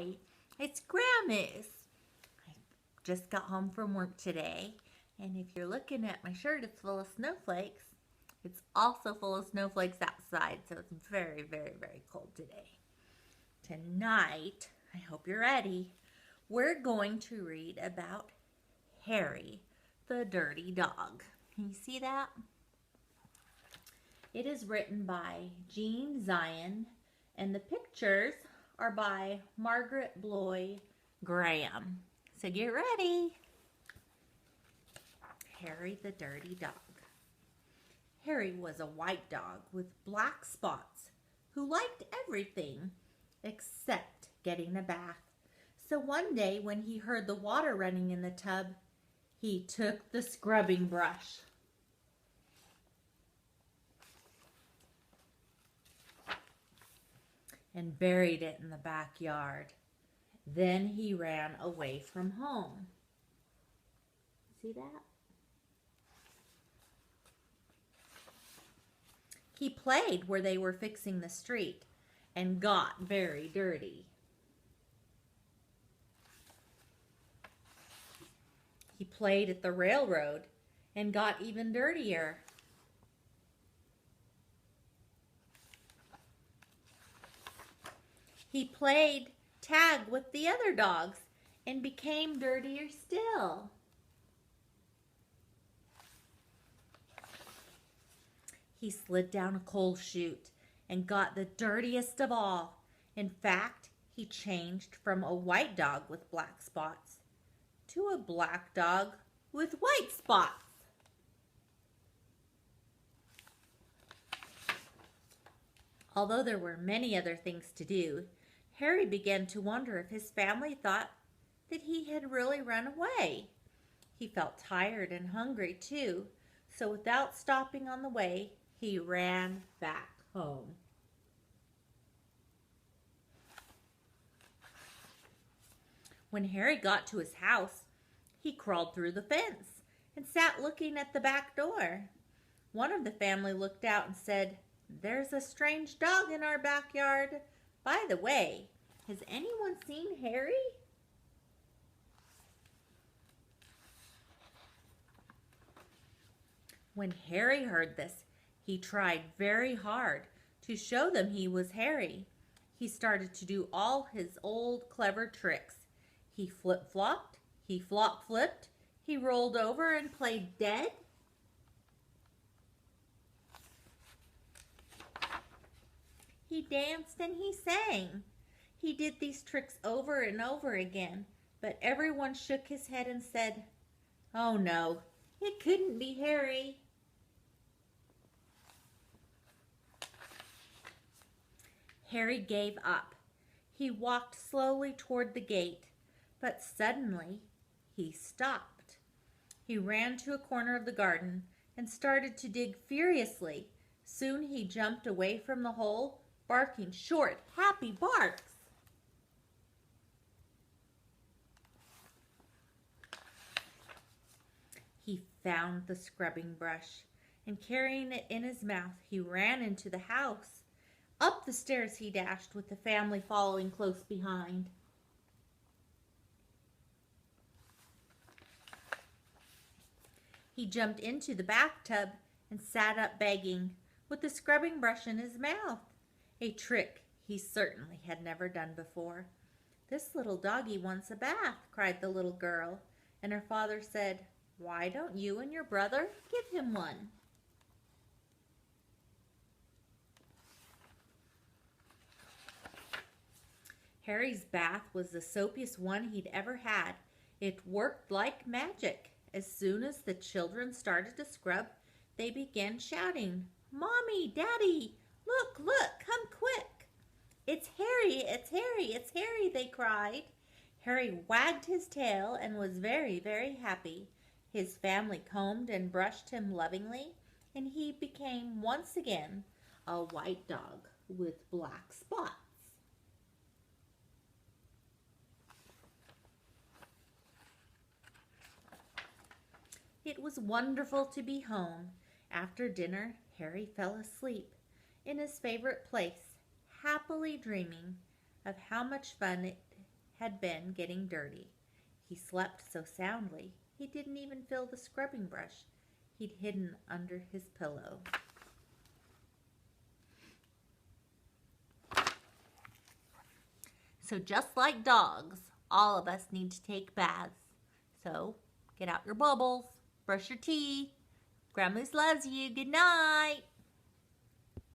Hi, it's Grandma's. I just got home from work today, and if you're looking at my shirt, it's full of snowflakes. It's also full of snowflakes outside, so it's very, very, very cold today. Tonight, I hope you're ready, we're going to read about Harry, the dirty dog. Can you see that? It is written by Jean Zion, and the pictures are by Margaret Bloy Graham. So get ready. Harry the dirty dog. Harry was a white dog with black spots who liked everything except getting a bath. So one day when he heard the water running in the tub, he took the scrubbing brush and buried it in the backyard. Then he ran away from home. See that? He played where they were fixing the street and got very dirty. He played at the railroad and got even dirtier. He played tag with the other dogs and became dirtier still. He slid down a coal chute and got the dirtiest of all. In fact, he changed from a white dog with black spots to a black dog with white spots. Although there were many other things to do, Harry began to wonder if his family thought that he had really run away. He felt tired and hungry too, so without stopping on the way, he ran back home. When Harry got to his house, he crawled through the fence and sat looking at the back door. One of the family looked out and said, "There's a strange dog in our backyard. By the way, has anyone seen Harry?" When Harry heard this, he tried very hard to show them he was Harry. He started to do all his old clever tricks. He flip-flopped, he flop-flipped, he rolled over and played dead. He danced and he sang. He did these tricks over and over again, but everyone shook his head and said, "Oh no, it couldn't be Harry." Harry gave up. He walked slowly toward the gate, but suddenly he stopped. He ran to a corner of the garden and started to dig furiously. Soon he jumped away from the hole, barking short, happy barks. He found the scrubbing brush, and carrying it in his mouth, he ran into the house. Up the stairs he dashed, with the family following close behind. He jumped into the bathtub and sat up begging, with the scrubbing brush in his mouth, a trick he certainly had never done before. "This little doggy wants a bath," cried the little girl, and her father said, "Why don't you and your brother give him one?" Harry's bath was the soapiest one he'd ever had. It worked like magic. As soon as the children started to scrub, they began shouting, "Mommy, Daddy, look, look, come quick." "It's Harry, it's Harry, it's Harry," they cried. Harry wagged his tail and was very, very happy. His family combed and brushed him lovingly, and he became once again a white dog with black spots. It was wonderful to be home. After dinner, Harry fell asleep in his favorite place, happily dreaming of how much fun had been getting dirty. He slept so soundly he didn't even feel the scrubbing brush he'd hidden under his pillow. So just like dogs, all of us need to take baths. So get out your bubbles, brush your teeth. Grandma's loves you. Good night.